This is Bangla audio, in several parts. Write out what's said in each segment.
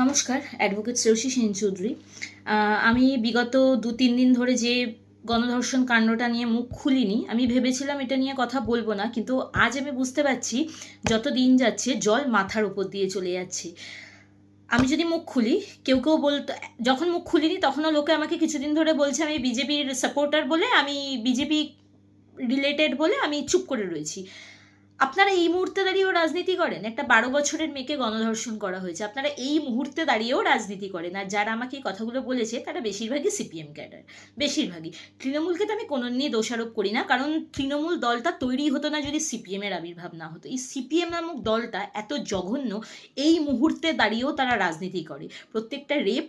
নমস্কার, অ্যাডভোকেট শ্রেয়সী সেন চৌধুরী। আমি বিগত ২-৩ দিন ধরে যে গণধর্ষণ কাণ্ডটা নিয়ে মুখ খুলিনি, আমি ভেবেছিলাম এটা নিয়ে কথা বলবো না, কিন্তু আজ আমি বুঝতে পারছি যত দিন যাচ্ছে জল মাথার উপর দিয়ে চলে যাচ্ছে। আমি যদি মুখ খুলি, কেউ কেউ বলতো, যখন মুখ খুলিনি তখনও লোকে আমাকে কিছুদিন ধরে বলছে আমি বিজেপির সাপোর্টার বলে, আমি বিজেপি রিলেটেড বলে আমি চুপ করে রয়েছি। আপনারা এই মুহূর্তে দাঁড়িয়েও রাজনীতি করেন? একটা ১২ বছরের মেয়েকে গণধর্ষণ করা হয়েছে, আপনারা এই মুহূর্তে দাঁড়িয়েও রাজনীতি করেন। আর যারা আমাকে এই কথাগুলো বলেছে তারা বেশিরভাগই সিপিএম ক্যাডার, বেশিরভাগই। তৃণমূলকে তো আমি কোনো নিয়ে দোষারোপ করি না, কারণ তৃণমূল দলটা তৈরি হতো না যদি সিপিএমের আবির্ভাব না হতো। এই সিপিএম নামক দলটা এত জঘন্য, এই মুহূর্তে দাঁড়িয়েও তারা রাজনীতি করে। প্রত্যেকটা রেপ,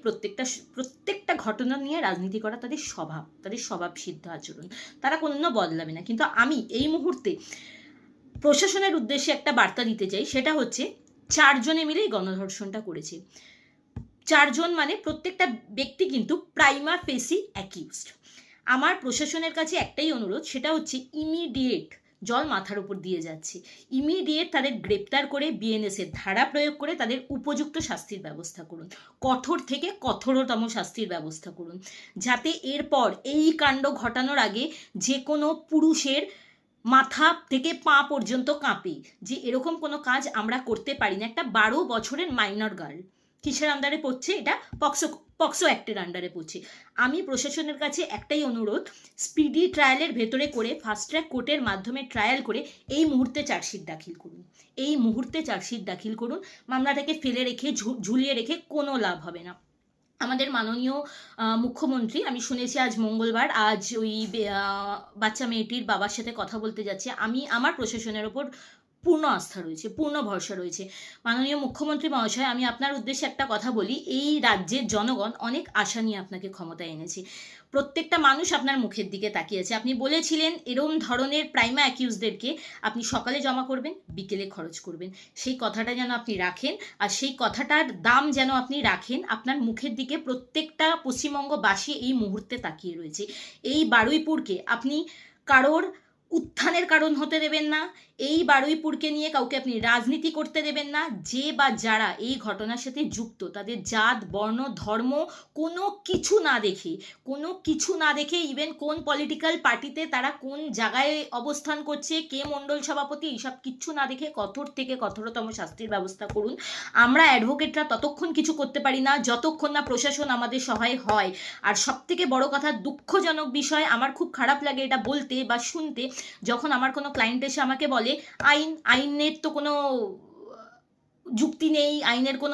প্রত্যেকটা ঘটনা নিয়ে রাজনীতি করা তাদের স্বভাব, তাদের স্বভাব সিদ্ধ আচরণ, তারা কোনো বদলাবে না। কিন্তু আমি এই মুহূর্তে প্রশাসনের উদ্দেশ্যে একটা বার্তা দিতে চাই, সেটা হচ্ছে ৪ জনে মিলেই গণধর্ষণটা করেছে। ৪ জন মানে প্রত্যেকটা ব্যক্তি কিন্তু প্রাইমা ফেসি অ্যাকিউজড। আমার প্রশাসনের কাছে একটাই অনুরোধ, সেটা হচ্ছে ইমিডিয়েট, জল মাথার উপর দিয়ে যাচ্ছে, ইমিডিয়েট তাদের গ্রেপ্তার করে বিএনএস এর ধারা প্রয়োগ করে তাদের উপযুক্ত শাস্তির ব্যবস্থা করুন। কঠোর থেকে কঠোরতম শাস্তির ব্যবস্থা করুন, যাতে এরপর এই কাণ্ড ঘটানোর আগে যে কোনো পুরুষের মাথা থেকে পা পর্যন্ত কাঁপে, যে এরকম কোনো কাজ আমরা করতে পারি না। একটা ১২ বছরের মাইনর গার্ল কিসের আন্ডারে পড়ছে? এটা পক্সো পক্সো অ্যাক্টের আন্ডারে পড়ছে। আমি প্রশাসনের কাছে একটাই অনুরোধ, স্পিডি ট্রায়ালের ভেতরে করে, ফাস্ট ট্র্যাক কোর্টের মাধ্যমে ট্রায়াল করে এই মুহূর্তে চার্জশিট দাখিল করুন, এই মুহূর্তে চার্জশিট দাখিল করুন। মামলাটাকে ফেলে রেখে, ঝুলিয়ে রেখে কোনো লাভ হবে না। আমাদের মাননীয় মুখ্যমন্ত্রী, আমি শুনেছি আজ মঙ্গলবার, আজ ওই বাচ্চা মেয়েটির বাবার সাথে কথা বলতে যাচ্ছে। আমার প্রশাসনের ওপর পূর্ণ আস্থা রয়েছে, পূর্ণ ভরসা রয়েছে। মাননীয় মুখ্যমন্ত্রী মহাশয়, আমি আপনার উদ্দেশ্যে একটা কথা বলি, এই রাজ্যের জনগণ অনেক আশা নিয়ে আপনাকে ক্ষমতায় এনেছে। প্রত্যেকটা মানুষ আপনার মুখের দিকে তাকিয়ে আছে। আপনি বলেছিলেন এরম ধরনের প্রাইমা অ্যাকিউজদেরকে আপনি সকালে জমা করবেন, বিকেলে খরচ করবেন। সেই কথাটা যেন আপনি রাখেন, আর সেই কথাটার দাম যেন আপনি রাখেন। আপনার মুখের দিকে প্রত্যেকটা পশ্চিমবঙ্গবাসী এই মুহূর্তে তাকিয়ে রয়েছে। এই বারুইপুরকে আপনি কারোর উত্থানের কারণ হতে দেবেন না। এই বারুইপুরকে নিয়ে কাউকে আপনি রাজনীতি করতে দেবেন না। যে বা যারা এই ঘটনার সাথে যুক্ত, তাদের জাত, বর্ণ, ধর্ম কোনো কিছু না দেখে, কোনো কিছু না দেখে, ইভেন কোন পলিটিক্যাল পার্টিতে তারা কোন জায়গায় অবস্থান করছে, কে মণ্ডল সভাপতি, এইসব কিচ্ছু না দেখে কঠোর থেকে কঠোরতম শাস্তির ব্যবস্থা করুন। আমরা অ্যাডভোকেটরা ততক্ষণ কিছু করতে পারি না যতক্ষণ না প্রশাসন আমাদের সহায় হয়। আর সবথেকে বড় কথা, দুঃখজনক বিষয়, আমার খুব খারাপ লাগে এটা বলতে বা শুনতে, যখন আমার কোনো ক্লায়েন্ট এসে আমাকে বলে আইনের তো কোনো যুক্তি নেই, আইনের কোনো